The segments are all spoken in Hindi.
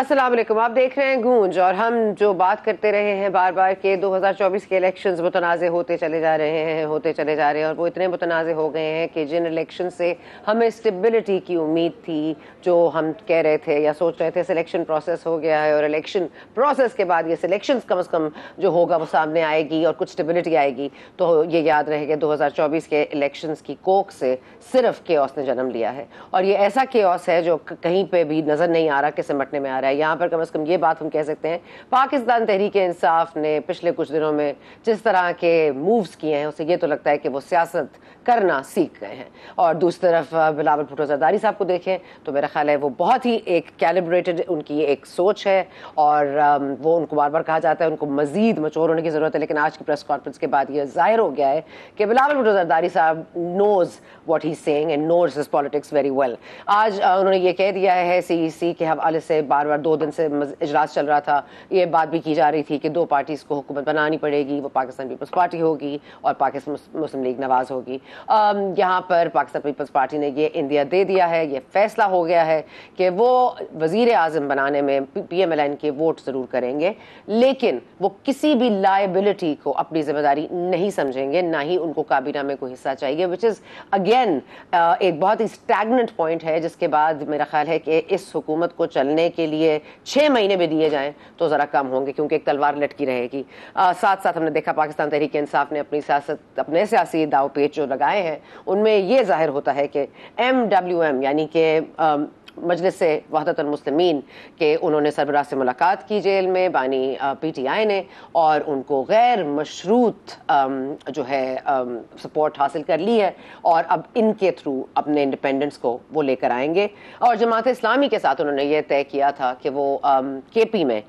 अस्सलाम वालेकुम। आप देख रहे हैं गूंज और हम जो बात करते रहे हैं बार बार के 2024 के इलेक्शंस मुतनाज़े होते चले जा रहे हैं और वो इतने मुतनाज़े हो गए हैं कि जिन इलेक्शन से हमें स्टेबिलिटी की उम्मीद थी, जो हम कह रहे थे या सोच रहे थे सिलेक्शन प्रोसेस हो गया है और इलेक्शन प्रोसेस के बाद ये सिलेक्शन कम से कम जो होगा वो सामने आएगी और कुछ स्टेबिलिटी आएगी, तो ये याद रहेगा 2024 के इलेक्शंस की कोख से सिर्फ केओस ने जन्म लिया है और ये ऐसा केओस है जो कहीं पे भी नजर नहीं आ रहा कि सिमटने में आ रहा है। यहाँ पर कम से कम ये बात हम कह सकते हैं, पाकिस्तान तहरीक इंसाफ ने पिछले कुछ दिनों में जिस तरह के मूव्स किए हैं उससे ये तो लगता है कि वो सियासत करना सीख गए हैं। और दूसरी तरफ बिलावल भुट्टो जरदारी साहब को देखें तो मेरा ख्याल है वो बहुत ही एक कैलिब्रेटेड उनकी एक सोच है और वो उनको बार बार कहा जाता है उनको मजीद मचोर होने की जरूरत है, लेकिन आज की प्रेस कॉन्फ्रेंस के बाद ये जाहिर हो गया है कि बिलावल भुट्टो जरदारी साहब knows what he is saying and knows his politics very well. आज उन्होंने ये कह दिया है सीईसी के हवाले से, बार बार 2 दिन से इजलास चल रहा था, ये बात भी की जा रही थी कि 2 पार्टीज को हुकूमत बनानी पड़ेगी, वो पाकिस्तान पीपल्स पार्टी होगी और पाकिस्तान मुस्लिम लीग नवाज होगी। यहाँ पर पाकिस्तान पीपल्स पार्टी ने ये इंदिया दे दिया है, ये फैसला हो गया है कि वो वजीर आजम बनाने में PMLN के वोट जरूर करेंगे, लेकिन वो किसी भी लायबिलिटी को अपनी जिम्मेदारी नहीं समझेंगे, ना ही उनको काबीना में कोई हिस्सा चाहिए, विच इज अगेन एक बहुत ही स्टैग्नेंट पॉइंट है, जिसके बाद मेरा ख्याल है कि इस हुकूमत को चलने के लिए 6 महीने भी दिए जाएं तो जरा कम होंगे, क्योंकि एक तलवार लटकी रहेगी। साथ साथ हमने देखा पाकिस्तान तहरीक इंसाफ ने अपने सियासी दाव पेच जो लगाए हैं उनमें यह जाहिर होता है कि MWM यानी कि मजलिस से वहदतुल मुस्लिमीन के उन्होंने सरबराह से मुलाकात की जेल में बानी PTI ने और उनको गैर मशरूत जो है सपोर्ट हासिल कर ली है और अब इनके थ्रू अपने इंडिपेंडेंस को वो लेकर आएंगे। और जमात इस्लामी के साथ उन्होंने ये तय किया था कि वो KP में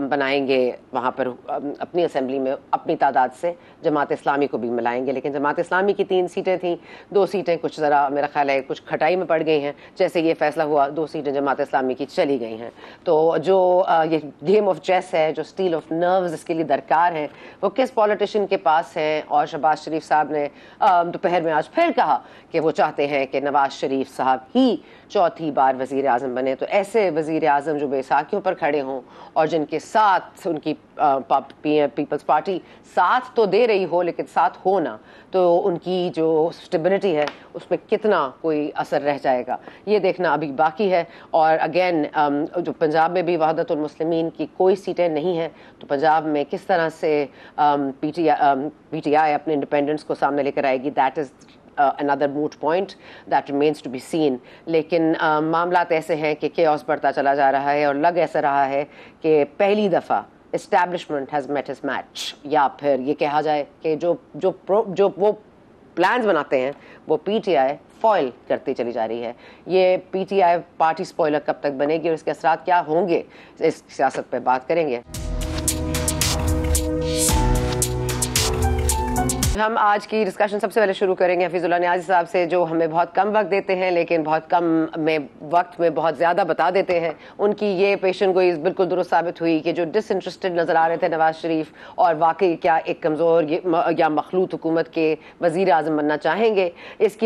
बनाएंगे, वहाँ पर अपनी असेंबली में अपनी तादाद से जमात इस्लामी को भी मिलाएंगे, लेकिन जमात इस्लामी की 3 सीटें थीं, 2 सीटें कुछ ज़रा मेरा ख्याल है कुछ खटाई में पड़ गई हैं, जैसे ये फैसला हुआ 2 सीटें जमात इस्लामी की चली गई हैं। तो जो ये गेम ऑफ चेस है, जो स्टील ऑफ नर्व्स इसके लिए दरकार है, वो किस पॉलिटिशियन के पास है। और शहबाज शरीफ साहब ने दोपहर में आज फिर कहा कि वो चाहते हैं कि नवाज शरीफ साहब ही 4थी बार वजीर आजम बने। तो ऐसे वजीर आजम जो बेसाखियों पर खड़े हों और जिनके साथ उनकी पीपल्स पार्टी साथ तो दे रही हो लेकिन साथ हो ना, तो उनकी जो स्टेबिलिटी है उसमें कितना कोई असर रह जाएगा ये देखना अभी बाकी है। और अगेन जो पंजाब में भी वहदतुल मुस्लिमीन की कोई सीटें नहीं हैं, तो पंजाब में किस तरह से PTI अपने इंडिपेंडेंस को सामने लेकर आएगी, that is another moot point that remains to be seen। लेकिन मामलात ऐसे हैं कि chaos बढ़ता चला जा रहा है और लग ऐसा रहा है कि पहली दफ़ा establishment has met its match, या फिर ये कहा जाए कि जो वो प्लान्स बनाते हैं वो PTI फॉइल करती चली जा रही है। ये PTI पार्टी स्पॉइलर कब तक बनेगी और इसके असरात क्या होंगे, इस सियासत पे बात करेंगे। हम आज की डिस्कशन सबसे पहले शुरू करेंगे हफीजुल्लाह नियाज़ी साहब से, जो हमें बहुत कम वक्त देते हैं लेकिन बहुत कम में वक्त में बहुत ज़्यादा बता देते हैं। उनकी ये पेशन गोई बिल्कुल दुरुस्त साबित हुई कि जो डिसइंटरेस्टेड नज़र आ रहे थे नवाज शरीफ और वाकई क्या एक कमज़ोर या मखलूत हुकूमत के वज़ीर आज़म बनना चाहेंगे, इस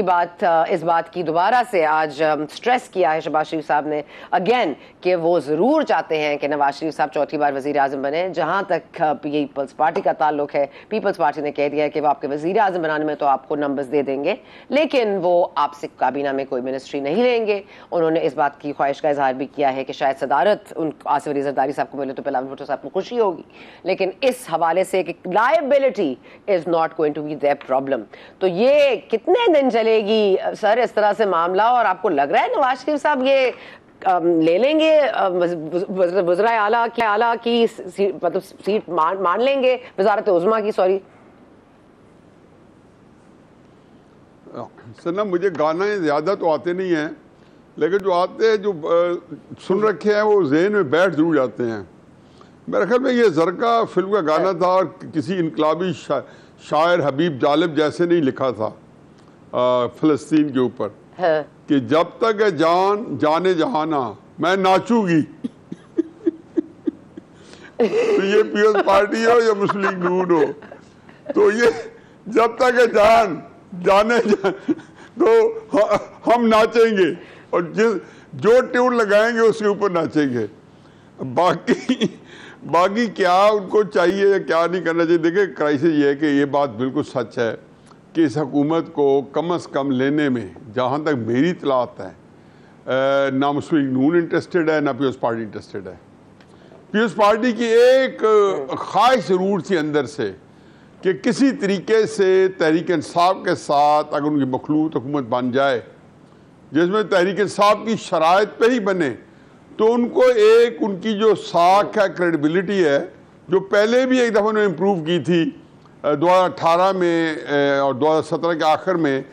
बात की दोबारा से आज स्ट्रेस किया है शहबाज शरीफ साहब ने अगेन कि वो ज़रूर चाहते हैं कि नवाज शरीफ साहब 4थी बार वज़ीर आज़म बने। जहाँ तक पीपल्स पार्टी का ताल्लुक है, पीपल्स पार्टी ने कह दिया है कि आपके वजीर आजम बनाने में तो आपको नंबर्स दे देंगे, लेकिन वो आपसे काबीना में कोई मिनिस्ट्री नहीं लेंगे। उन्होंने इस बात की ख्वाहिश का इजहार भी किया है कि शायद सदारत आसिफ अली जरदारी साहब को मिले तो बिलावल भुट्टो साहब को खुशी होगी, लेकिन इस हवाले से कि liability is not going to be their problem. तो ये कितने दिन चलेगी सर इस तरह से मामला, और आपको लग रहा है नवाज शरीफ साहब ये ले लेंगे वज़राए आला की मतलब सीट मान लेंगे, वजारत उज़्मा की, सॉरी सर ना, मुझे गाना ज़्यादा तो आते नहीं हैं, लेकिन जो आते हैं जो सुन रखे हैं वो जहन में बैठ जरूर जाते हैं। मेरे ख्याल में ये ज़रका फिल्म का गाना था और किसी इनकलाबी शायर हबीब जालिब जैसे नहीं लिखा था फ़लस्तीन के ऊपर कि जब तक है जान जाने जहाना मैं नाचूंगी। तो ये पीपल्स पार्टी हो या मुस्लिम लीग नून हो, तो ये जब तक है जान तो हम नाचेंगे और जो ट्यून लगाएंगे उसके ऊपर नाचेंगे। बाकी बाकी क्या उनको चाहिए या क्या नहीं करना चाहिए, देखिए क्राइसिस ये है कि ये बात बिल्कुल सच है कि इस हुकूमत को कम अज़ कम लेने में, जहाँ तक मेरी इतलात है, ना मुस्लिम नून इंटरेस्टेड है ना पीपल्स पार्टी इंटरेस्टेड है। पीपल्स पार्टी की एक ख्वाहिश जरूर थी अंदर से कि किसी तरीके से तहरीक इंसाफ के साथ अगर उनकी मखलूत हुकूमत बन जाए जिसमें तहरीक इंसाफ की शराइत पे ही बने, तो उनको एक उनकी जो साख है, क्रेडिबिलिटी है, जो पहले भी एक दफ़ा उन्होंने इम्प्रूव की थी 2018 में और 2017 के आखिर में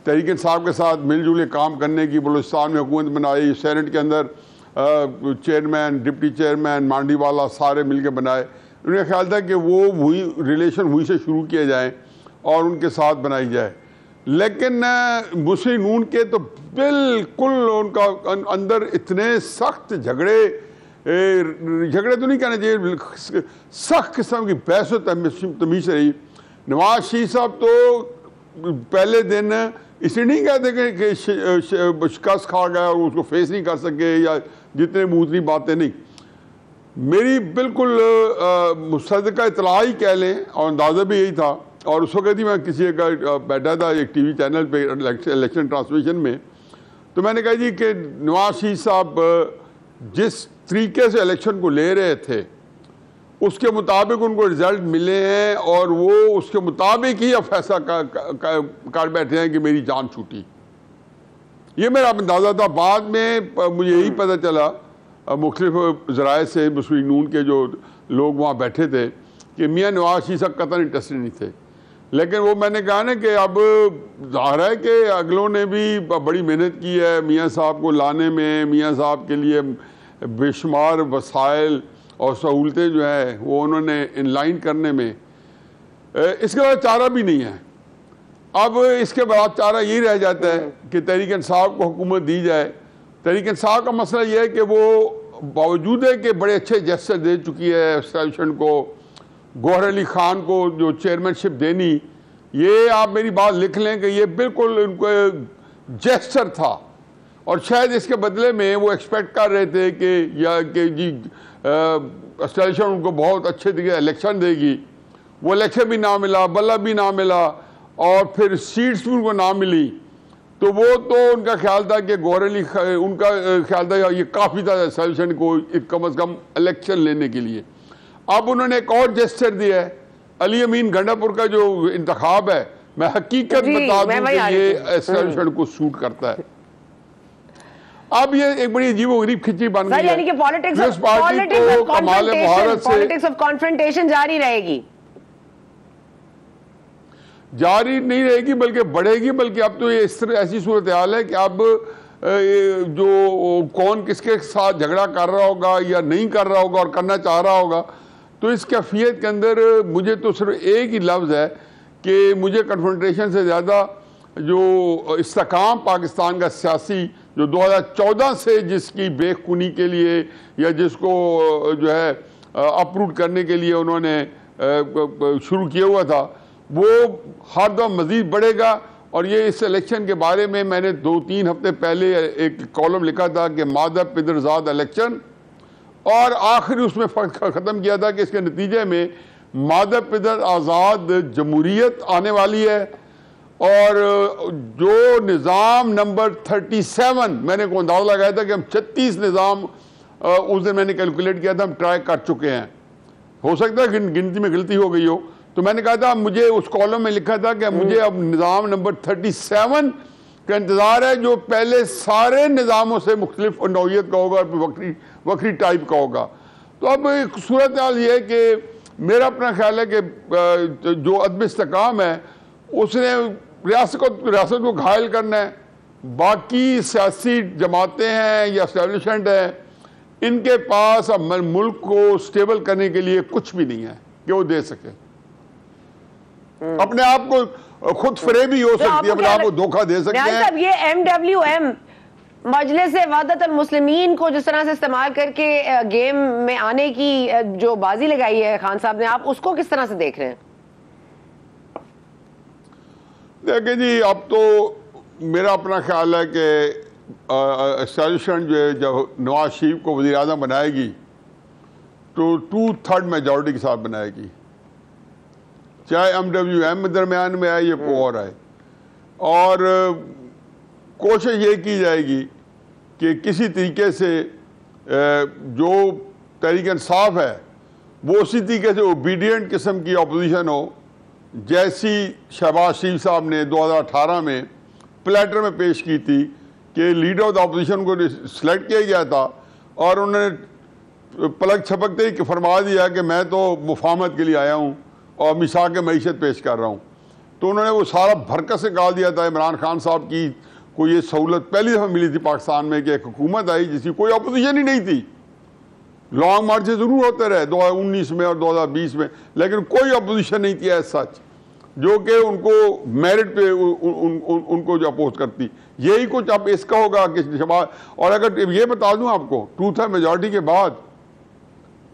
तहरीक इंसाफ के साथ मिलजुल के काम करने की बलूचिस्तान में हुकूमत बनाई, सेनेट के अंदर चेयरमैन, डिप्टी चेयरमैन, मांडी वाला सारे मिलकर बनाए। उन्हें ख्याल था कि वो वही रिलेशन वहीं से शुरू किए जाएं और उनके साथ बनाई जाए, लेकिन मुस्लिम नून के तो बिल्कुल उनका अंदर इतने सख्त झगड़े तो नहीं कहना चाहिए, सख्त किस्म की बहस तमीज़ रही। नवाज शरीफ साहब तो पहले दिन इसे नहीं कहते कि शिकस्त खा गया और उसको फेस नहीं कर सके या जितने मूतरी बातें, नहीं, मेरी बिल्कुल मुस्तदका इतला ही कह लें और अंदाज़ा भी यही था। और उस वक्त ही मैं किसी का बैठा था एक टीवी चैनल पे इलेक्शन ट्रांसमिशन में, तो मैंने कहा जी कि नवाज शरीफ साहब जिस तरीके से इलेक्शन को ले रहे थे उसके मुताबिक उनको रिजल्ट मिले हैं और वो उसके मुताबिक ही अब फैसला कर बैठे हैं कि मेरी जान छूटी। ये मेरा अंदाज़ा था। बाद में मुझे यही पता चला मुख्तलिफ ज़राए से, मुस्लिम नून के जो लोग वहाँ बैठे थे, कि मियाँ नवाज शरीफ साहब कतई इंटरेस्टेड नहीं थे। लेकिन वो मैंने कहा ना कि अब ज़ाहिर है कि अगलों ने भी बड़ी मेहनत की है मियाँ साहब को लाने में, मियाँ साहब के लिए बेशुमार वसाइल और सहूलतें जो है वो उन्होंने इनलाइन करने में। इसके बाद चारा भी नहीं है। अब इसके बाद चारा यही रह जाता है कि तहरीक इंसाफ को हुकूमत दी जाए। तहरीक इंसाफ का मसला ये है कि वो बावजूद है कि बड़े अच्छे जेस्चर दे चुकी है एस्टेब्लिशमेंट को, गौहर अली ख़ान को जो चेयरमैनशिप देनी, ये आप मेरी बात लिख लें कि ये बिल्कुल उनको जेस्चर था और शायद इसके बदले में वो एक्सपेक्ट कर रहे थे कि जी एस्टेब्लिशमेंट उनको बहुत अच्छे तरीके इलेक्शन देगी। वो इलेक्शन भी ना मिला, बल्ला भी ना मिला और फिर सीट्स भी उनको ना मिली, तो वो तो उनका ख्याल था कि गौहर अली उनका ख्याल था ये काफ़ी था एस्टेब्लिशमेंट को कम अज़ कम इलेक्शन लेने के लिए। अब उन्होंने एक और जेस्चर दिया है, अली अमीन गंडापुर का जो इंतखाब है, मैं हकीकत बता दूं कि ये एस्टेब्लिशमेंट को सूट करता है। अब ये एक बड़ी अजीब-ओ-गरीब खिचड़ी बन गई है, यानी कि पॉलिटिक्स ऑफ कॉन्फ्रंटेशन जारी रहेगी, जारी नहीं रहेगी बल्कि बढ़ेगी। बल्कि अब तो ये इस तरह ऐसी सूरत हाल है कि अब जो कौन किसके साथ झगड़ा कर रहा होगा या नहीं कर रहा होगा और करना चाह रहा होगा, तो इस कैफियत के अंदर मुझे तो सिर्फ एक ही लफ्ज़ है कि मुझे कन्फ्रंटेशन से ज़्यादा जो इस्तेकाम पाकिस्तान का सियासी जो 2014 से जिसकी बेखुनी के लिए या जिसको जो है अपरूट करने के लिए उन्होंने शुरू किया हुआ था, वो हर दम मज़ीद बढ़ेगा। और ये इस इलेक्शन के बारे में मैंने 2-3 हफ्ते पहले एक कॉलम लिखा था कि मादा पिदरजाद इलेक्शन, और आखिर उसमें ख़त्म किया था कि इसके नतीजे में मादा पिदर आज़ाद जमहूरियत आने वाली है। और जो निज़ाम नंबर 37, मैंने को अंदाज़ा लगाया था कि हम 36 निज़ाम उस दिन मैंने कैलकुलेट किया था, हम ट्राई कर चुके हैं। हो सकता है गिनती में गलती हो गई हो, तो मैंने कहा था, मुझे उस कॉलम में लिखा था कि मुझे अब निज़ाम नंबर 37 का इंतज़ार है, जो पहले सारे निज़ामों से मुख्तलिफ नौइयत का होगा, वक्री टाइप का होगा। तो अब एक सूरत हाल ये है कि मेरा अपना ख्याल है कि जो अदम इस्तेकाम है उसने रियासत को घायल करना है। बाकी सियासी जमातें हैं या एस्टेब्लिशमेंट है, इनके पास अब मुल्क को स्टेबल करने के लिए कुछ भी नहीं है कि वो दे सके। अपने आप को खुद फरेब ही हो सकती है, अपने आप को धोखा दे सकते हैं। ये MWM मजलिस वहदत मुस्लिमीन को जिस तरह से इस्तेमाल करके गेम में आने की जो बाजी लगाई है खान साहब ने, आप उसको किस तरह से देख रहे हैं? देखिए जी, अब तो मेरा अपना ख्याल है कि एस्टेब्लिशमेंट जो है जब नवाज शरीफ को वज़ीर आज़म बनाएगी तो 2/3 मेजॉरिटी के साथ बनाएगी, चाहे MWM दरमियान में आए या कोई और आए। और कोशिश ये की जाएगी कि किसी तरीके से जो तहरीक इंसाफ है वो उसी तरीके से ओबीडियंट किस्म की अपोजिशन हो, जैसी शहबाज शरीफ साहब ने 2018 में प्लेटर में पेश की थी कि लीडर ऑफ द अपोजिशन को सिलेक्ट किया गया था और उन्होंने पलक छपकते ही फरमा दिया कि मैं तो मुफाहमत के लिए आया हूँ और मिसाक के मईशत पेश कर रहा हूँ। तो उन्होंने वो सारा भरकस से गाल दिया था। इमरान खान साहब की को ये सहूलत पहली दफ़ा मिली थी पाकिस्तान में कि एक हुकूमत आई जिसकी कोई अपोजिशन ही नहीं थी। लॉन्ग मार्च ज़रूर होते रहे 2019 में और 2020 में, लेकिन कोई अपोजिशन नहीं थी ऐसा सच जो कि उनको मेरिट पे उनको जो अपोज करती। यही कुछ अब इसका होगा कि शबाज। और अगर ये बता दूं आपको, 2/3 मेजॉरिटी के बाद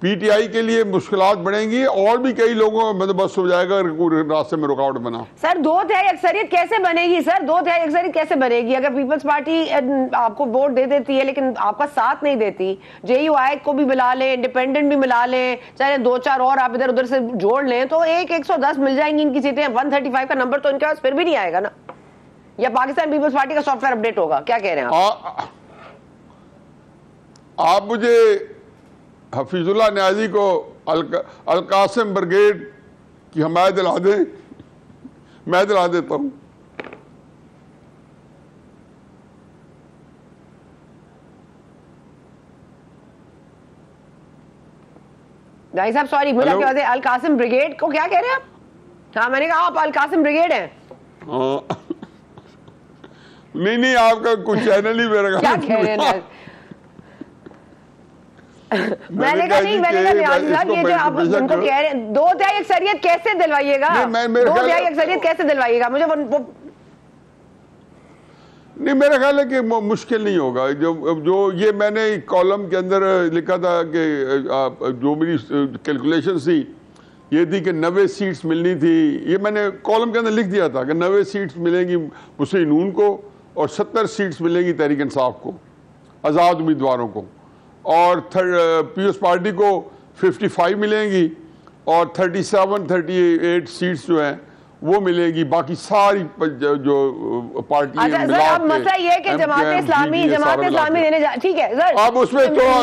PTI के लिए मुश्किलात बढ़ेंगी और भी कई लोगों का बंदोबस्त हो जाएगा अगर रास्ते में रुकावट बना। सर 2/3 अक्सरियत कैसे बनेगी? सर 2/3 अक्सरियत कैसे बनेगी अगर पीपल्स पार्टी आपको वोट दे देती है लेकिन आपका साथ नहीं देती? JUI को भी मिला लें, इंडिपेंडेंट भी मिला लें, चाहे 2-4 और आप इधर उधर से जोड़ लें तो 110 मिल जाएंगी इनकी सीटें। 135 का नंबर तो इनके पास फिर भी नहीं आएगा ना। या पाकिस्तान पीपल्स पार्टी का सॉफ्टवेयर अपडेट होगा? क्या कह रहे हैं आप मुझे हफीजुल्लाह न्याजी को अलकासिम ब्रिगेड की हमायत दिला दें, मैं दिला देता हूं। भाई साहब सॉरी मुझे क्या कहते हैं, अलकासिम ब्रिगेड को क्या कह रहे हैं आप? हाँ मैंने कहा आप अलकासिम ब्रिगेड हैं। नहीं आपका कुछ चैनल ही मेरा क्या कह रहे हैं? मैंने कहा नहीं, मैंने कहा न्याजी साहब ये जो आप उनको कह रहे हैं 2/3 अक्सरियत कैसे दिलवाइएगा? 2/3 अक्सरियत कैसे दिलवाइएगा? मुझे वो नहीं, मेरा ख्याल है कि मुश्किल नहीं होगा। जो ये मैंने कॉलम के अंदर लिखा था कि जो मेरी कैलकुलेशन थी ये थी कि 90 सीट्स मिलनी थी। ये मैंने कॉलम के अंदर लिख दिया था कि 90 सीट्स मिलेंगी मुस्लिम नून को और 70 सीट्स मिलेंगी तहरीक इंसाफ को, आज़ाद उम्मीदवारों को, और पीपल्स पार्टी को 55 मिलेंगी और 37-38 सीट्स जो हैं वो मिलेगी। बाकी सारी जो पार्टी अब मसला ये है कि जमात इस्लामी देने ठीक है सर, अब उसमें थोड़ा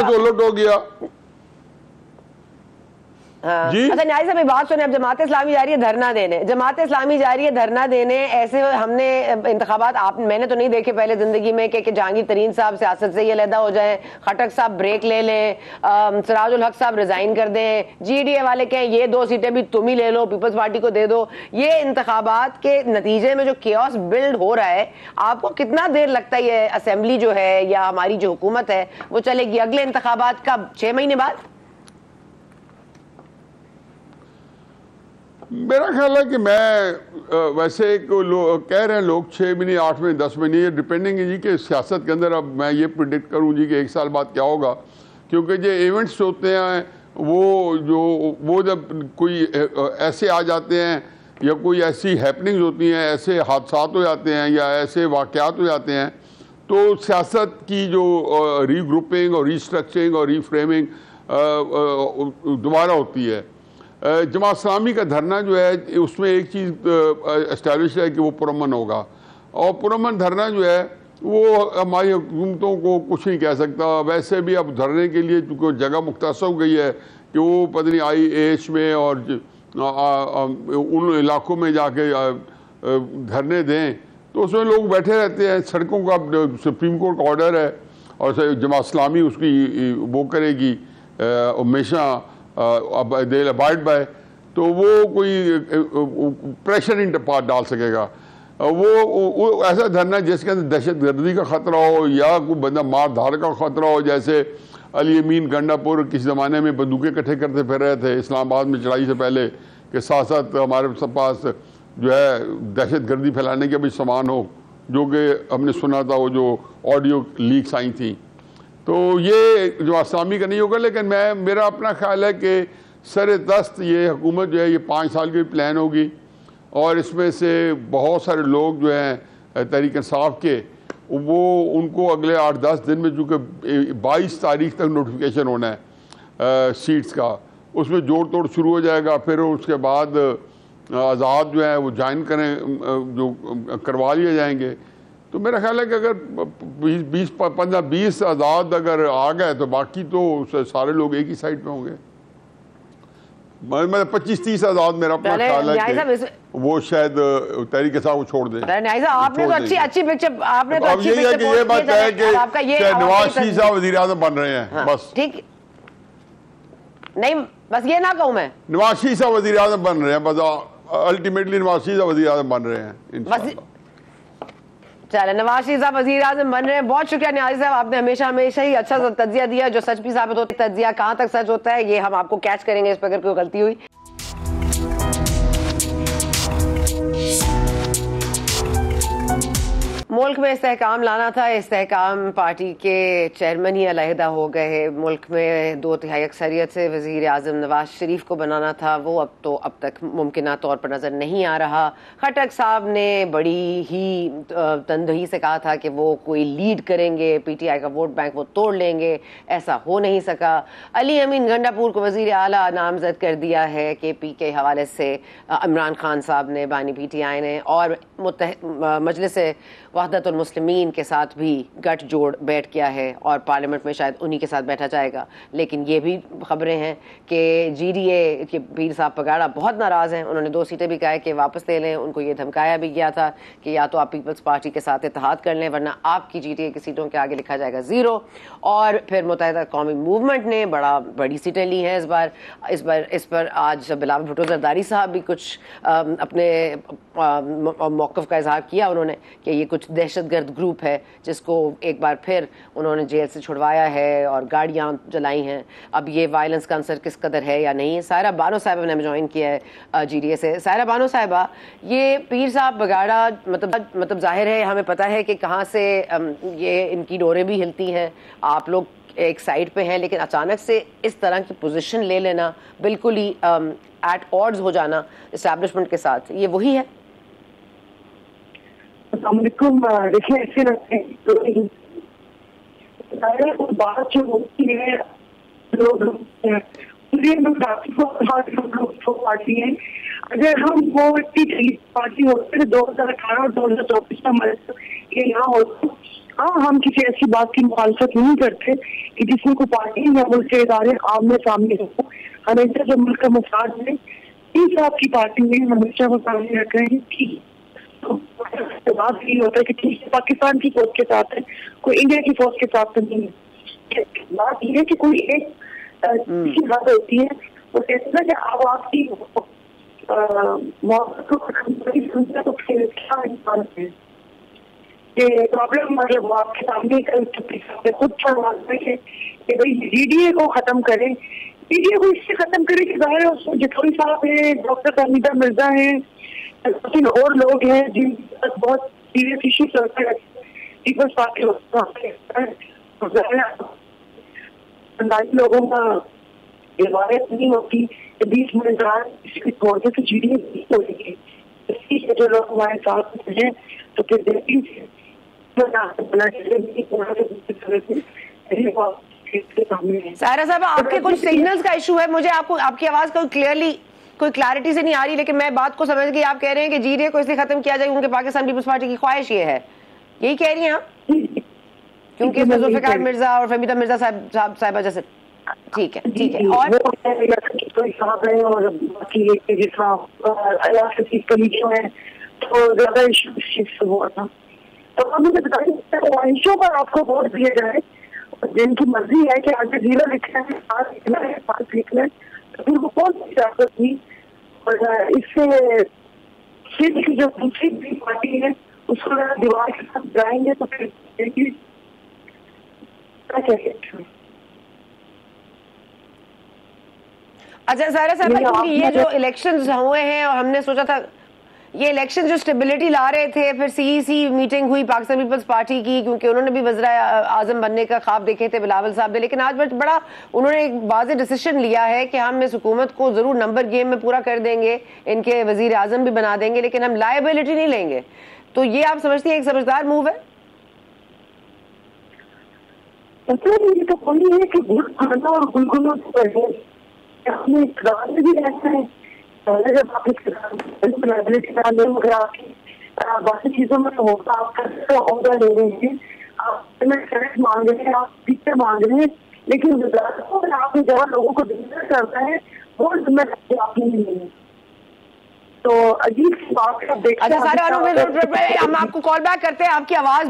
उलट हो गया। अच्छा न्याजी साहब बात सुने, अब जमात इस्लामी जा रही है धरना देने, जमात इस्लामी जा रही है धरना देने। ऐसे हमने इंतखाबात मैंने तो नहीं देखे पहले जिंदगी में कि जहांगीर तरीन साहब सियासत से ये अलहदा हो जाए, खटक साहब ब्रेक ले लें, सिराजुल हक साहब रिजाइन कर दें, GDA वाले कहें ये 2 सीटें भी तुम ही ले लो, पीपल्स पार्टी को दे दो। ये इंतखाबात के नतीजे में जो केओस बिल्ड हो रहा है, आपको कितना देर लगता है ये असेंबली जो है या हमारी जो हुकूमत है वो चलेगी? अगले इंतखाबात कब? 6 महीने बाद? मेरा ख्याल है कि मैं वैसे कह रहे हैं लोग 6 महीने, 8 महीने, 10 महीने, ये डिपेंडिंग है जी कि सियासत के अंदर। अब मैं ये प्रिडिक्ट करूं जी कि 1 साल बाद क्या होगा, क्योंकि जो इवेंट्स होते हैं वो जब कोई ऐसे आ जाते हैं या कोई ऐसी हैपनिंग्स होती हैं, ऐसे हादसात हो जाते हैं या ऐसे वाक़यात हो जाते हैं, तो सियासत की जो रीग्रुपिंग और रीस्ट्रक्चरिंग और रीफ्रेमिंग दोबारा होती है। जमात इस्लामी का धरना जो है उसमें एक चीज़ एस्टैब्लिश है कि वो पुरअमन होगा, और पुरअमन धरना जो है वो हमारी हुकूमतों को कुछ नहीं कह सकता। वैसे भी अब धरने के लिए चूँकि जगह मुख्तस हो गई है कि वो पता नहीं IH में और उन इलाकों में जाके धरने दें, तो उसमें लोग बैठे रहते हैं। सड़कों का सुप्रीम कोर्ट का ऑर्डर है और जमात इस्लामी उसकी वो करेगी हमेशा देल अबाइड बाय, तो वो कोई प्रेशर नहीं डाल सकेगा। वो ऐसा धरना जिसके अंदर दहशत गर्दी का ख़तरा हो या कोई बंदा मार धार का ख़तरा हो, जैसे अली अमीन गंडापुर किसी ज़माने में बंदूकें इकट्ठे करते फिर रहे थे इस्लामाबाद में चढ़ाई से पहले, के साथ साथ हमारे पास जो है दहशत गर्दी फैलाने के भी सामान हो, जो कि हमने सुना था वो जो ऑडियो लीक्स आई थी। तो ये जो इस्लामी का नहीं होगा, लेकिन मेरा अपना ख्याल है कि सर दस्त ये हुकूमत जो है ये 5 साल की प्लान होगी और इसमें से बहुत सारे लोग जो हैं तहरीक इंसाफ के वो उनको अगले 8-10 दिन में, चूँकि 22 तारीख तक नोटिफिकेशन होना है सीट्स का, उसमें जोड़ तोड़ शुरू हो जाएगा। फिर उसके बाद आज़ाद जो है वो ज्वाइन करें, जो करवा लिए जाएंगे। तो मेरा ख्याल है कि अगर 15-20 आज़ाद अगर आ गए तो बाकी तो सारे लोग एक ही साइड पे होंगे। मतलब 25-30 आज़ाद मेरा अपना ख्याल है कि वो शायद तहरीक साहब को छोड़ दें। आपने तो अच्छी पिक्चर, आपने तो अच्छी पिक्चर ये बात है कि नवाज शरीफ साहब वज़ीर आज़म बन रहे हैं, बस ठीक नहीं, बस ये ना कहूँ मैं, नवाज शरीफ साहब वज़ीर आज़म बन रहे हैं, बस अल्टीमेटली नवाज शरीफ साहब वज़ीर आज़म बन रहे हैं इंशाअल्लाह। चले, नवाज शरीफ साहब वज़ीर आज़म बन रहे हैं। बहुत शुक्रिया न्याज़ी साहब, आपने हमेशा ही अच्छा तज्जिया दिया, जो सच भी साबित होता है। तज्जिया कहाँ तक सच होता है ये हम आपको कैच करेंगे इस पर अगर कोई गलती हुई। मुल्क में इस्तेहकाम लाना था, इस्तेहकाम पार्टी के चेयरमैन ही अलहदा हो गए। मुल्क में 2/3 अक्सरियत से वज़ीर आज़म नवाज शरीफ को बनाना था, वो अब तक मुमकिन तौर पर नज़र नहीं आ रहा। खट्टक साहब ने बड़ी ही तंदही से कहा था कि वो कोई लीड करेंगे, PTI का वोट बैंक वो तोड़ लेंगे, ऐसा हो नहीं सका। अली अमीन गंडापुर को वज़ीर आला नामजद कर दिया है KP के हवाले से इमरान खान साहब ने, बानी PTI ने, और मजलिस वहदतुल मुस्लिमीन के साथ भी गठ जोड़ बैठ किया है और पार्लियामेंट में शायद उन्हीं के साथ बैठा जाएगा। लेकिन ये भी खबरें हैं कि GDA के पीर साहब पगाड़ा बहुत नाराज़ हैं। उन्होंने 2 सीटें भी कहा कि वापस ले लें। उनको ये धमकाया भी गया था कि या तो आप पीपल्स पार्टी के साथ इत्तेहाद कर लें वरना आपकी GDA की सीटों के आगे लिखा जाएगा 0। और फिर मुत्तहिदा कौमी मूवमेंट ने बड़ी सीटें ली हैं इस पर आज बिलावल भुट्टो जरदारी साहब भी कुछ अपने मौक़िफ़ का इजहार किया उन्होंने कि ये कुछ दहशतगर्द ग्रुप है जिसको एक बार फिर उन्होंने जेल से छुड़वाया है और गाड़ियां जलाई हैं। अब ये वायलेंस का अंसर किस कदर है या नहीं। सायरा बानो साहिबा ने ज्वाइन किया है GDA से। सायरा बानो साहिबा, ये पीर साहब बगाड़ा मतलब जाहिर है, हमें पता है कि कहाँ से ये इनकी डोरें भी हिलती हैं। आप लोग एक साइड पे हैं, लेकिन अचानक से इस तरह की पोजीशन ले लेना, बिल्कुल ही एट ऑड्स हो जाना इस्टेब्लिशमेंट के साथ, ये वही है? देखिए, ऐसे लगते बात जो होती है पार्टी है, अगर हम वो इतनी पार्टी होते हैं 2018 और 2024 में हमारे ये यहाँ होते, हाँ हम किसी ऐसी बात की मुखालफत नहीं करते कि जिसमें कोई पार्टी या मुल्क के इदारे आमने सामने हो। हमेशा जब मुल्क का मसाद है इस आपकी पार्टी में हमेशा वो सामने रख रहे हैं कि बात ये होता है कि ठीक है पाकिस्तान की फौज के साथ है, कोई इंडिया की फौज के साथ नहीं है। बात ये है कि कोई एक बात होती है, वो कहते हैं कि अब आपकी तो फिर क्या इंसान है ये प्रॉब्लम, मतलब आपके सामने खुद छोड़वाते हैं कि भाई GDA को खत्म करें। GDA को इससे खत्म करें कि जाहिर है उसमें जितोरी साहब है, डॉक्टर हमीदा मिर्जा है, लेकिन और लोग हैं जिन बहुत सीरियस इश्यू चलते हैं। पीपल्स पार्टी लोगों का इबारत नहीं होती 20 मिनट इसकी छोड़ के GDA होगी। जो लोग हमारे साथ हैं तो फिर देखिए सायरा साहब, आपके कुछ सिग्नल्स का इशू है, मुझे आपकी आवाज कोई क्लैरिटी से नहीं आ रही, लेकिन मैं बात को समझ गई। आप कह रहे हैं कि GDA को इसलिए खत्म किया जाए क्योंकि पाकिस्तान पीपल्स पार्टी की ख्वाहिश ये है, यही कह रही हैं आप? क्योंकि जुल्फिकार मिर्जा और फहमीदा मिर्जा साहिबा जैसे, ठीक है। और तो ज्यादा इशू हुआ था, तो हम मुझे बताइए ख्वाहिशों पर आपको वोट दिए जाए, जिनकी मर्जी है कि आगे 0 लिखना है, 5 लिखना है, 5 लिखना है, तो फिर वो कौन सी सियासत थी? और इससे जो दूसरी पार्टी है उसको दीवार के साथ जाएंगे तो फिर अच्छा सायरा साहब, क्योंकि ये जो इलेक्शंस हुए हैं और हमने सोचा था ये इलेक्शन जो स्टेबिलिटी ला रहे थे, फिर CEC मीटिंग हुई पाकिस्तान पीपल्स पार्टी की, क्योंकि उन्होंने भी वज़ीर आज़म बनने का ख्वाब देखे थे बिलावल साहब ने, लेकिन आज बड़ा उन्होंने एक वाज़ेह डिसीजन लिया है कि हम इस हुकूमत को ज़रूर नंबर गेम में पूरा कर देंगे, इनके वज़ीर आज़म भी बना देंगे, लेकिन हम लायबिलिटी नहीं लेंगे। तो ये आप समझती हैं एक समझदार मूव है? मतलब ये तो वही है कि गुड़ खाना और गुलगुलों से पहले अपने इकरार में भी रहता है। पहले जब आप लाइबिलिटी अगर आपकी बाकी चीजों में होगा, आप कर होगा ले रहे हैं, आप क्रेडिट मांग रहे हैं, आप पीछे मांग रहे हैं, लेकिन आपने जहाँ लोगों को डिलीवर करता है वो जिम्मेदारी आपने नहीं ली। तो अजीब सी बात है। अच्छा सारे हम आपको कॉल बैक करते हैं। आपकी आवाज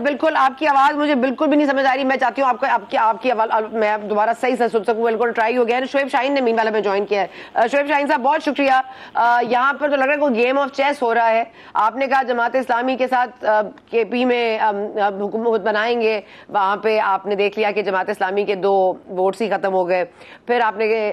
मुझे बिल्कुल भी नहीं समझ आ रही। मैं चाहती हूँ आपकी आवाज मैं दोबारा सही से सुन सकूँ। बिल्कुल ट्राई हो गया है। शोएब शाहीन ने मीन वाला में ज्वाइन किया है। शोएब शाहीन साहब बहुत शुक्रिया। यहाँ पर तो लग रहा है कोई गेम ऑफ चेस हो रहा है। आपने कहा जमात इस्लामी के साथ KP में हुकूमत बनाएंगे, वहां पे आपने देख लिया कि जमात इस्लामी के 2 वोट्स ही खत्म हो गए। फिर आपने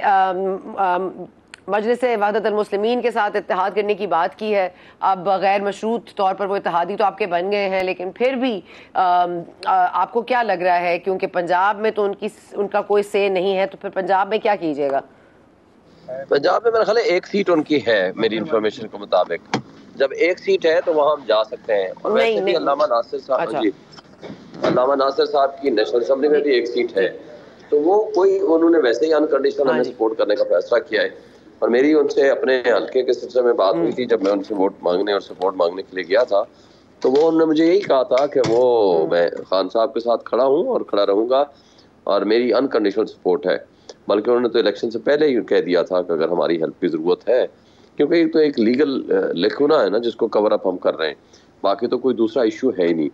मजलिस वहदत अल मुस्लिमीन के साथ इत्तेहाद करने की बात की है। अब गैर मशरूत तौर पर वो इत्तेहादी तो आपके बन गए हैं, लेकिन फिर भी आपको क्या लग रहा है, क्योंकि पंजाब में तो उनका कोई से नहीं है, तो फिर पंजाब में क्या कीजिएगा? पंजाब में मेरा ख्याल है 1 सीट उनकी है मेरी इंफॉर्मेशन के मुताबिक। जब 1 सीट है तो वहाँ हम जा सकते हैं। और वैसे भी अल्लामा नासिर साहब अल्लामा नासिर साहब की नेशनल असेंबली में भी 1 सीट है, तो वो कोई उन्होंने वैसे ही अनकंडीशनल हमें सपोर्ट करने का फैसला किया है। और मेरी उनसे अपने हल्के के सिलसिले में बात हुई थी जब मैं उनसे वोट मांगने और सपोर्ट मांगने के लिए गया था, तो वो उन्होंने मुझे यही कहा था कि वो मैं खान साहब के साथ खड़ा हूँ और खड़ा रहूंगा और मेरी अनकंडीशनल सपोर्ट है। बल्कि उन्होंने तो इलेक्शन से पहले ही कह दिया था कि अगर हमारी हेल्प की ज़रूरत है, क्योंकि तो एक लीगल लिखुना है ना जिसको कवर अप हम कर रहे हैं, बाकी तो कोई दूसरा इशू है ही नहीं।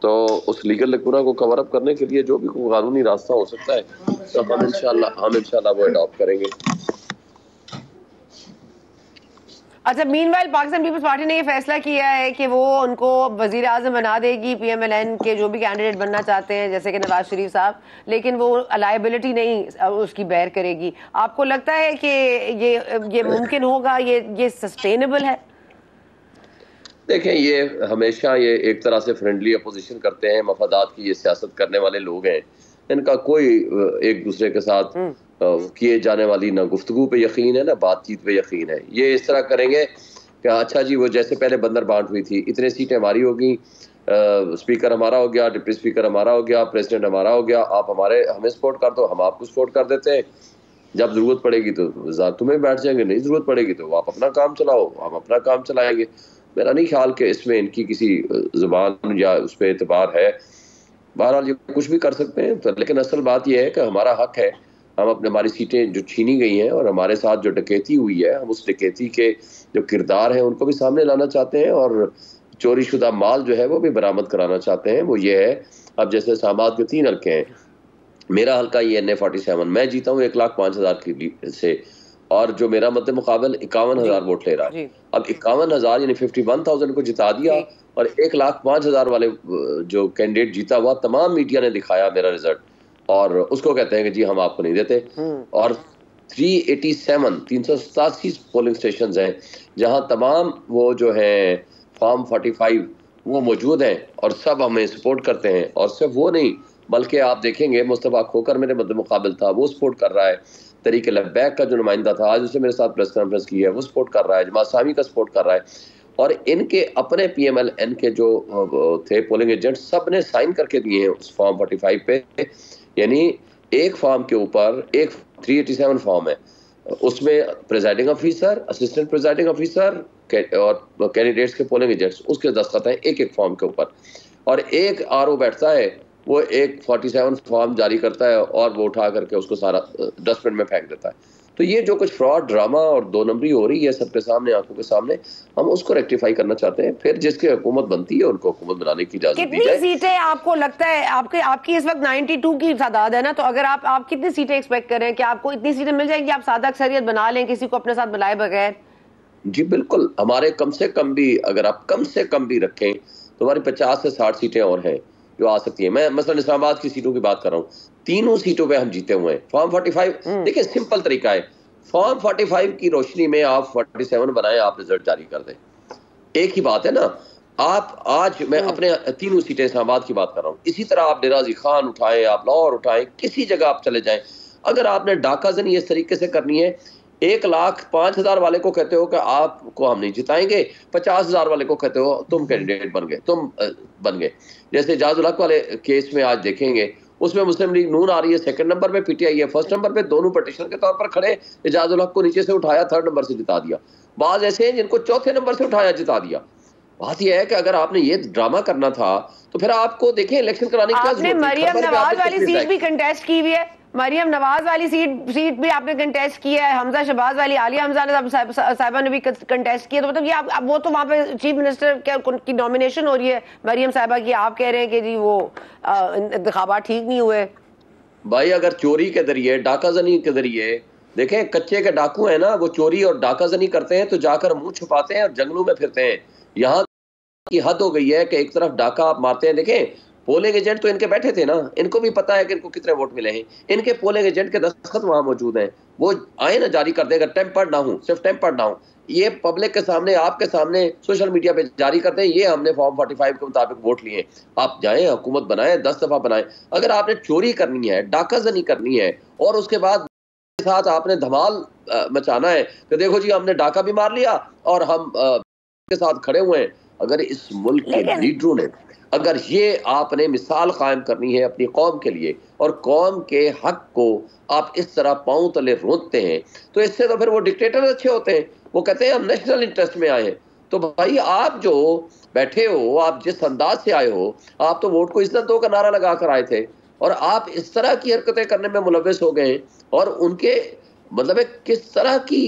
तो उस लीगल लिखुना को कवर अप करने के लिए जो भी कोई कानूनी रास्ता हो सकता है तो हम इंशाल्लाह वो अडॉप्ट करेंगे। अच्छा, मीनवाइल पाकिस्तान पीपल्स पार्टी ने ये फैसला किया है कि वो उनको वजीर आजम बना देगी, PMLN के जो भी कैंडिडेट बनना चाहते हैं जैसे कि नवाज शरीफ साहब, लेकिन वो लायबिलिटी नहीं उसकी बेयर करेगी। आपको लगता है कि ये मुमकिन होगा, ये सस्टेनेबल है? देखें, ये हमेशा ये एक तरह से फ्रेंडली अपोजिशन करते हैं, मफादात की ये सियासत करने वाले लोग हैं। इनका कोई एक दूसरे के साथ किए जाने वाली ना गुफ्तगू पे यकीन है ना बातचीत पे यकीन है। ये इस तरह करेंगे कि अच्छा जी वो जैसे पहले बंदर बांट हुई थी, इतने सीटें हमारी होगी, स्पीकर हमारा हो गया, डिप्टी स्पीकर हमारा हो गया, प्रेसिडेंट हमारा हो गया, आप हमें सपोर्ट कर दो, हम आपको सपोर्ट कर देते हैं, जब जरूरत पड़ेगी तो तुम्हें बैठ जाएंगे, नहीं जरूरत पड़ेगी तो आप अपना काम चलाओ, हम अपना काम चलाएंगे। मेरा नहीं ख्याल कि इसमें इनकी किसी जुबान या उस पर एतबार है। बहरहाल ये कुछ भी कर सकते हैं, तो लेकिन असल बात यह है कि हमारा हक है, हम हमारी सीटें जो छीनी गई हैं और हमारे साथ जो डकैती हुई है, हम उस डकैती के जो किरदार हैं उनको भी सामने लाना चाहते हैं और चोरी शुदा माल जो है वो भी बरामद कराना चाहते हैं। वो ये है, अब जैसे सामाद के 3 हल्के हैं, मेरा हल्का ये NA47, मैं जीता हूँ 1,05,000 की से, और जो मेरा मध्य मुकाबल 51,000 वोट ले रहा है। अब 51,000 यानी 51,000 को जिता दिया और 1,05,000 वाले जो कैंडिडेट जीता हुआ, तमाम मीडिया ने दिखाया मेरा रिजल्ट और उसको कहते हैं कि जी हम आपको नहीं देते। और 387 पोलिंग स्टेशन हैं जहां तमाम वो जो है फॉर्म 45 वो मौजूद हैं और सब हमें सपोर्ट करते हैं। और सिर्फ वो नहीं बल्कि आप देखेंगे मुस्तफा खोकर मेरे मध्य मुकाबल था, वो सपोर्ट कर रहा है। तरीके लब्बैक का जो नुमाइंदा था, आज उसने मेरे साथ प्रेस कॉन्फ्रेंस की है, वो सपोर्ट कर रहा है। जमात इस्लामी का सपोर्ट कर रहा है। और इनके अपने PMLN के जो थे पोलिंग एजेंट, सब ने साइन करके दिए हैं उस फॉर्म 45 पे। यानी एक फॉर्म के ऊपर एक 387 फॉर्म है, उसमें presiding officer, assistant presiding officer और कैंडिडेट्स के पोलिंग एजेंट्स, उसके दस्तखत हैं एक फॉर्म के ऊपर। और एक RO बैठता है, वो एक 47 फॉर्म जारी करता है और वो उठा करके उसको सारा डस्टबिन में फेंक देता है। तो ये जो कुछ फ्रॉड ड्रामा और 2 नंबरी हो रही है सबके सामने, आंखों के सामने, हम उसको रेक्टिफाई करना चाहते हैं। फिर जिसकी हुकूमत बनती है उनको हुकूमत बनाने की इजाजत दी जाए। कितनी सीटें आपको लगता है, आपकी इस वक्त 92 की तादाद है ना, तो अगर आप कितनी सीटें एक्सपेक्ट करें कि आपको इतनी सीटें मिल जाएंगी, आप सादा अक्सरियत बना लें किसी को अपने साथ बुलाए बगैर? जी बिल्कुल, हमारे कम से कम भी अगर आप कम से कम भी रखें तो हमारी 50 से 60 सीटें और हैं जो आ सकती है। मैं मसलन इस्लामाबाद की सीटों की बात कर रहा हूँ, 3 सीटों पे हम जीते हुए हैं। फॉर्म 45 देखिए सिंपल तरीका है, फॉर्म 45 की रोशनी में आप 47 बनाएं, आप रिजल्ट जारी कर दें, एक ही बात है ना। आप आज मैं अपने 3 सीटें इस्लामाबाद की बात कर रहा हूँ, इसी तरह आप डेराजी खान उठाएं, आप लाहौर उठाएं, किसी जगह आप चले जाएं। अगर आपने डाकाजनी इस तरीके से करनी है, 1,05,000 वाले को कहते हो कि आपको हम नहीं जिताएंगे, 50,000 वाले को कहते हो तुम कैंडिडेट बन गए, तुम बन गए। जैसे जाजुल हक वाले केस में आज देखेंगे, उसमें मुस्लिम लीग नून आ रही है सेकंड नंबर पे, पीटीआई है फर्स्ट नंबर पे, दोनों पटिशन के तौर पर खड़े। एजाजुल हक को नीचे से उठाया, थर्ड नंबर से जिता दिया। बाज ऐसे हैं जिनको चौथे नंबर से उठाया, जिता दिया। बात यह है कि अगर आपने ये ड्रामा करना था तो फिर आपको देखें इलेक्शन कराने की क्या आपने जरूरत थी? मरियम नवाज वाली सीट भी कंटेस्ट की हुई है, मरियम नवाज वाली सीट भी आपने कंटेस्ट किया है, हमजा शहबाज वाली आलिया हमजा साहिबा ने भी कंटेस्ट किया। तो मतलब ये आप वो तो वहां पे चीफ मिनिस्टर की नॉमिनेशन हो रही है मरियम साहिबा की, आप कह रहे हैं कि जी वो इंतखाबात ठीक नहीं हुए। भाई अगर चोरी के जरिए, डाकाजनी के जरिए, देखें कच्चे के डाकू है ना, वो चोरी और डाकाजनी करते हैं तो जाकर मुंह छुपाते हैं और जंगलों में फिरते हैं। यहाँ की हद हो गई है कि एक तरफ डाका आप मारते हैं। देखें पोलिंग एजेंट तो इनके बैठे थे ना, इनको भी पता है कि इनको कितने वोट मिले हैं। इनके पोलिंग एजेंट के दस्तखत वहां मौजूद हैं, वो आए ना जारी कर देगा, टेम्पर्ड ना हो, सिर्फ टेम्पर्ड ना हो, ये पब्लिक के सामने, आपके सामने सोशल मीडिया पे जारी करते हैं, ये हमने फॉर्म 45 के मुताबिक वोट लिए। आप जाएं, हुकूमत बनाएं, 10 दफा बनाएं। अगर आपने चोरी करनी है, डाकाजनी करनी है और उसके बाद साथ आपने धमाल मचाना है कि देखो जी हमने डाका भी मार लिया और हम के साथ खड़े हुए हैं। अगर इस मुल्क के लीडरों ने, अगर ये आपने मिसाल कायम करनी है अपनी कौम के लिए और कौम के हक को आप इस तरह पांव तले रोंदते हैं, तो इससे तो फिर वो डिक्टेटर अच्छे होते हैं। वो कहते हैं हम नेशनल इंटरेस्ट में आए हैं। तो भाई आप जो बैठे हो, आप जिस अंदाज से आए हो, आप तो वोट को इज्जत दो का नारा लगा कर आए थे और आप इस तरह की हरकतें करने में मुलव्वस हो गए और उनके मतलब किस तरह की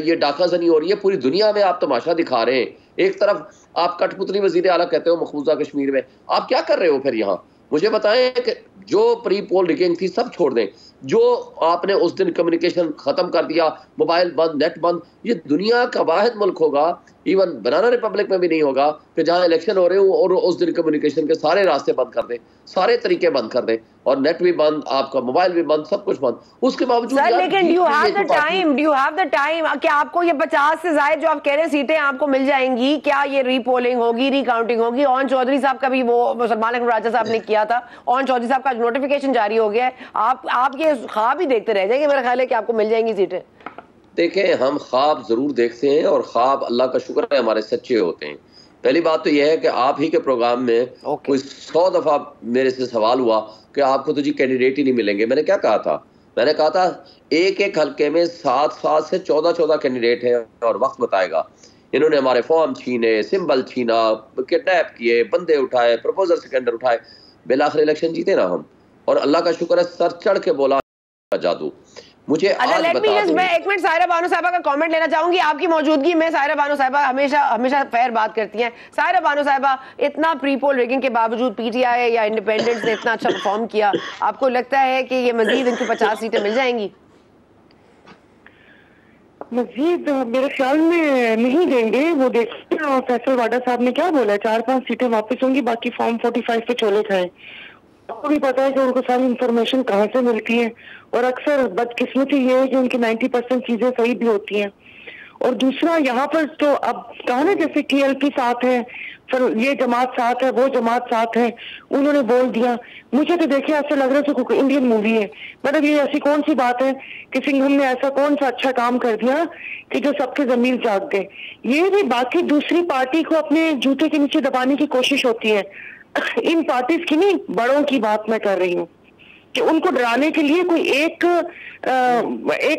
ये डाकाजनी हो रही है, पूरी दुनिया में आप तमाशा दिखा रहे हैं। एक तरफ आप कठपुतली वजीर आला कहते हो मखबूजा कश्मीर में, आप क्या कर रहे हो फिर यहाँ? मुझे बताएं कि जो प्री पोल रिगिंग थी सब छोड़ दें, जो आपने उस दिन कम्युनिकेशन खत्म कर दिया, मोबाइल बंद, नेट बंद, ये दुनिया का वाहिद मुल्क होगा, इवन बनाना रिपब्लिक में भी नहीं होगा कि जहां इलेक्शन हो रहे हो और उस दिन कम्युनिकेशन के सारे रास्ते बंद कर दें, सारे तरीके बंद कर दें और नेट भी बंद, आपका मोबाइल भी बंद, सब कुछ बंद। उसके बावजूद लेकिन do you have the time क्या आपको ये 50 से ज्यादा जो आप कह रहे हैं सीटें आपको मिल जाएंगी? क्या ये रीपोलिंग होगी, रिकाउंटिंग होगी? ऑन चौधरी साहब का भी वो सलमान अकबर राजा साहब ने किया था, ऑन चौधरी साहब का नोटिफिकेशन जारी हो गया है। आप ये ख्वाब ही देखते रह जाएंगे मेरा ख्याल है कि आपको मिल जाएंगी सीटें। देखें हम ख्वाब जरूर देखते हैं और ख्वाब अल्लाह का शुक्र है हमारे सच्चे होते हैं। पहली बात तो यह है कि आप ही के प्रोग्राम में कोई 100 दफा मेरे से सवाल हुआ कि आपको तो जी कैंडिडेट ही नहीं मिलेंगे। मैंने क्या कहा था? मैंने कहा था एक एक हल्के में 7 से 14 कैंडिडेट हैं और वक्त बताएगा। इन्होंने हमारे फॉर्म छीने, सिंबल छीना, किडनैप किए, बंदे उठाए, प्रपोजल सिकंदर उठाए, बिलाखिर इलेक्शन जीते ना हम। और अल्लाह का शुक्र है सर चढ़ के बोला जादू। मुझे मैं एक मिनट सायरा बानो साहिबा का कमेंट लेना चाहूंगी आपकी मौजूदगी में। सायरा बानो साहिबा हमेशा फेयर बात करती हैं। सायरा बानो साहिबा, इतना प्री पोल रिगिंग के बावजूद पीटीआई या इंडिपेंडेंट्स ने इतना अच्छा परफॉर्म किया, आपको लगता है कि ये मजीद इनको 50 सीटें मिल जाएंगी? मजीद मेरे ख्याल में नहीं देंगे। वो देखते हैं फैसल वाडा साहब ने क्या बोला है, 4-5 सीटें वापस होंगी, बाकी फॉर्म 45 पे चोले खाए। आपको भी पता है कि उनको सारी इंफॉर्मेशन कहाँ से मिलती है और अक्सर बदकिस्मती ये है कि उनकी 90% चीजें सही भी होती हैं। और दूसरा यहाँ पर तो अब कहा ना जैसे TLP साथ है, फिर ये जमात साथ है, वो जमात साथ है, उन्होंने बोल दिया। मुझे तो देखे ऐसे लग रहा है कि इंडियन मूवी है। मतलब ये ऐसी कौन सी बात है कि सिंघम ने ऐसा कौन सा अच्छा काम कर दिया कि जो सबके जमीन जाग गए। ये भी बाकी दूसरी पार्टी को अपने जूते के नीचे दबाने की कोशिश होती है। इन पार्टीज की नहीं, बड़ों की बात मैं कर रही हूँ कि उनको डराने के लिए कोई एक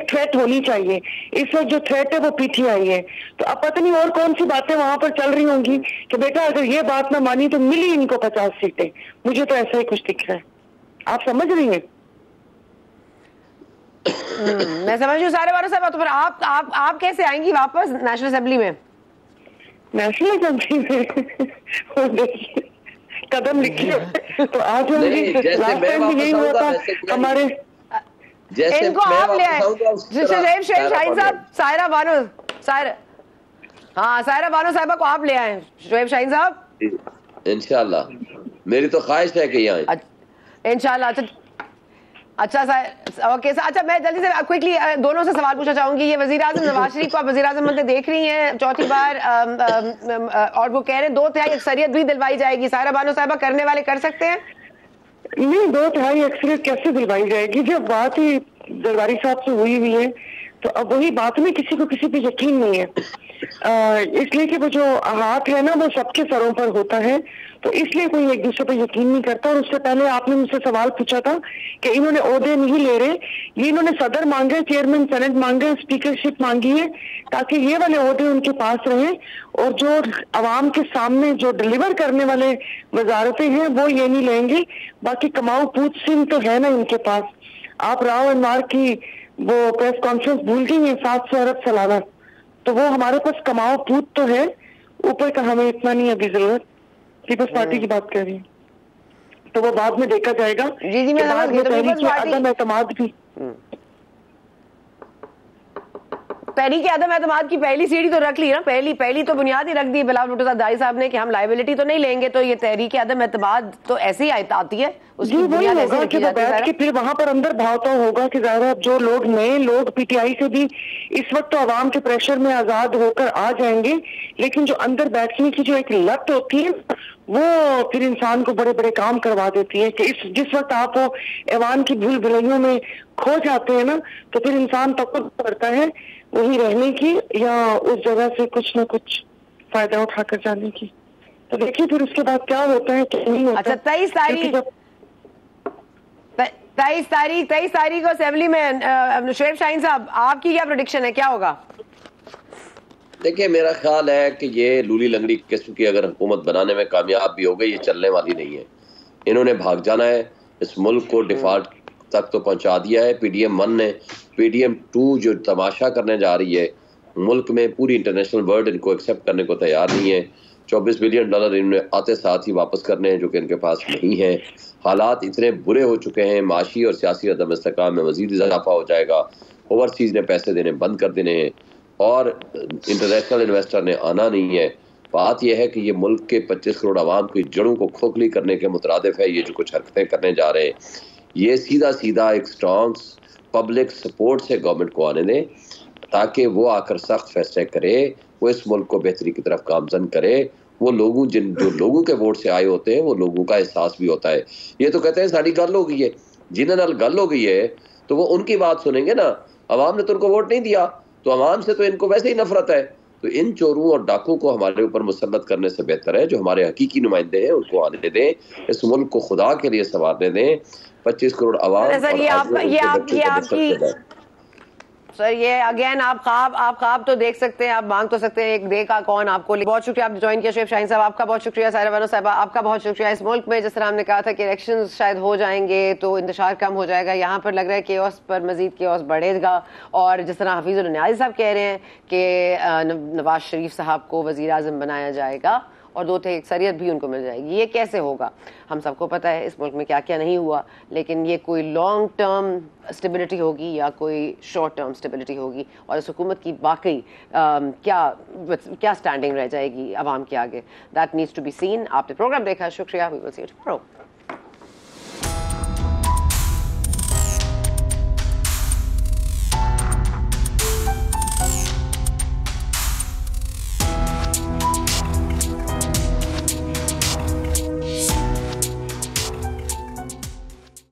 थ्रेट होनी चाहिए। इस वक्त जो थ्रेट है वो पीटीआई है। तो अब पता नहीं और कौन सी बातें वहां पर चल रही होंगी कि बेटा अगर ये बात ना मानी तो मिली इनको 50 सीटें। मुझे तो ऐसा ही कुछ दिख रहा है। आप समझ रही हैं? मैं समझ रही हूँ सारे बारो साहब। तो फिर आप कैसे आएंगी वापस नेशनल असेंबली में? नेशनल असेंबली में कदम लिखिए तो आज लास्ट टाइम भी यही हुआ था हमारे। इनको आप ले आए शाहिद साहब, सायरा बानो सायरा बानो साहिबा को आप ले आए शोएब शाहीन साहब। इंशाल्लाह मेरी तो ख्वाहिश है कि यहाँ इंशाल्लाह। अच्छा ओके अच्छा, मैं जल्दी से क्विकली दोनों से सवाल पूछना चाहूंगी। ये वजीर आजम नवाज शरीफ को आप वजीर आजम बनते देख रही हैं चौथी बार, और वो कह रहे हैं 2/3 अक्सरियत भी दिलवाई जाएगी। सायरा बानो साहिबा करने वाले कर सकते हैं? नहीं, 2/3 अक्सरियत कैसे दिलवाई जाएगी? जब बात ही दरबारी साहब से हुई है तो अब वही बात में किसी को किसी पे यकीन नहीं है। इसलिए कि वो जो हाथ है ना वो सबके सरों पर होता है, तो इसलिए कोई एक दूसरे पर यकीन नहीं करता। और उससे पहले आपने मुझसे सवाल पूछा था कि इन्होंने ओहदे नहीं ले रहे, ये इन्होंने सदर मांगे, चेयरमैन सेनेट मांगे, स्पीकरशिप मांगी है, ताकि ये वाले ओहदे उनके पास रहे। और जो अवाम के सामने जो डिलीवर करने वाले वजारतें हैं वो ये नहीं लेंगे। बाकी कमाऊ पूछ सिंह तो है ना इनके पास। आप राव अनवार की वो प्रेस कॉन्फ्रेंस भूल गई है, 700 अरब सालाना, तो वो हमारे पास कमाओ पूत तो है, ऊपर का हमें इतना नहीं अभी जरूरत। पीपल्स पार्टी की बात कर रही है, तो वो बाद में देखा जाएगा। जी मैं समझ गई। तो पीपल्स पार्टी एतमाद भी तहरीक आदम एतमाद की पहली सीढ़ी तो रख ली ना, पहली तो बुनियाद ही रख दी बिलावल भुट्टो साहब साहब ने कि हम लाइबिलिटी तो नहीं लेंगे, तो ये तहरीक आदम एतमाद तो ऐसे ही आती है, उसकी बुनियाद ऐसे रखी जाती है। बैठ के फिर वहां पर अंदर भावता होगा कि ज़ाहिर जो लोग नए लोग पीटीआई से भी इस वक्त तो आवाम के प्रेशर में आजाद होकर आ जाएंगे, लेकिन जो अंदर बैठने की जो एक लत होती है वो फिर इंसान को बड़े बड़े काम करवा देती है कि जिस वक्त आप वो ऐवान की भूल भुलैयों में खो जाते हैं ना, तो फिर इंसान तकड़ करता है वही रहने की या उस जगह से कुछ न कुछ फायदा उठाकर जाने की। तो देखिए फिर उसके बाद क्या होता है क्या नहीं होता। अच्छा 23 तारीख को असेंबली में शुएब शाहीन साहब आपकी क्या प्रेडिक्शन है, क्या होगा? देखिए मेरा ख्याल है कि ये लूली लंगड़ी किस्म की अगर हुकूमत बनाने में कामयाब भी हो गई, ये चलने वाली नहीं है। इन्होंने भाग जाना है, इस मुल्क को डिफॉल्ट तक तो पहुंचा दिया है। पीडीएम 1 ने, पीडीएम 2 जो तमाशा करने जा रही है मुल्क में, पूरी इंटरनेशनल वर्ल्ड इनको एक्सेप्ट करने को तैयार नहीं है। $24 बिलियन इन्होंने आते साथ ही वापस करने हैं जो कि इनके पास नहीं है। हालात इतने बुरे हो चुके हैं, माशी और सियासी अदम इस्तेकाम में मजीद इजाफा हो जाएगा। ओवरसीज ने पैसे देने बंद कर देने हैं और इंटरनेशनल इन्वेस्टर ने आना नहीं है। बात यह है कि ये मुल्क के 25 करोड़ आवाम की जड़ों को खोखली करने के मुतरादिफ है। ये जो कुछ हरकतें करने जा रहे हैं, ये सीधा एक स्ट्रॉन्ग पब्लिक सपोर्ट से गवर्नमेंट को आने दें ताकि वो आकर सख्त फैसले करे, वो इस मुल्क को बेहतरी की तरफ गामजन करे। वो लोगों जो लोगों के वोट से आए होते हैं वो लोगों का एहसास भी होता है। ये तो कहते हैं साड़ी गल हो गई है, जिन्हें नाल गल हो गई है तो वो उनकी बात सुनेंगे ना। अवाम ने तो उनको वोट नहीं दिया, तो अवाम से तो इनको वैसे ही नफरत है। तो इन चोरों और डाकों को हमारे ऊपर मुसल्लत करने से बेहतर है जो हमारे हकीकी नुमाइंदे हैं उनको आने दें, इस मुल्क को खुदा के लिए संवारने दें। 25 करोड़ अवाम सर ये अगेन आप ख्वाब तो देख सकते हैं, आप मांग तो सकते हैं, एक देगा कौन आपको। बहुत शुक्रिया आपने ज्वाइन किया शुएब शाहीन साहब, आपका बहुत शुक्रिया। सायरा बानो साहब आपका बहुत शुक्रिया। इस मुल्क में जिस तरह हमने कहा था कि इलेक्शंस शायद हो जाएंगे तो इंतशार कम हो जाएगा, यहाँ पर लग रहा है केओस पर मजीद केओस बढ़ेगा। और जिस तरह हफीजुल नियाज़ी साहब कह रहे हैं कि नवाज शरीफ साहब को वज़ीर आज़म बनाया जाएगा और 2 थे अक्सरियत भी उनको मिल जाएगी, ये कैसे होगा? हम सबको पता है इस मुल्क में क्या क्या नहीं हुआ, लेकिन ये कोई लॉन्ग टर्म स्टेबिलिटी होगी या कोई शॉर्ट टर्म स्टेबिलिटी होगी और इस हुकूमत की वाकई क्या स्टैंडिंग रह जाएगी आवाम के आगे, that needs to be seen. आपने प्रोग्राम देखा, शुक्रिया। We will see you tomorrow.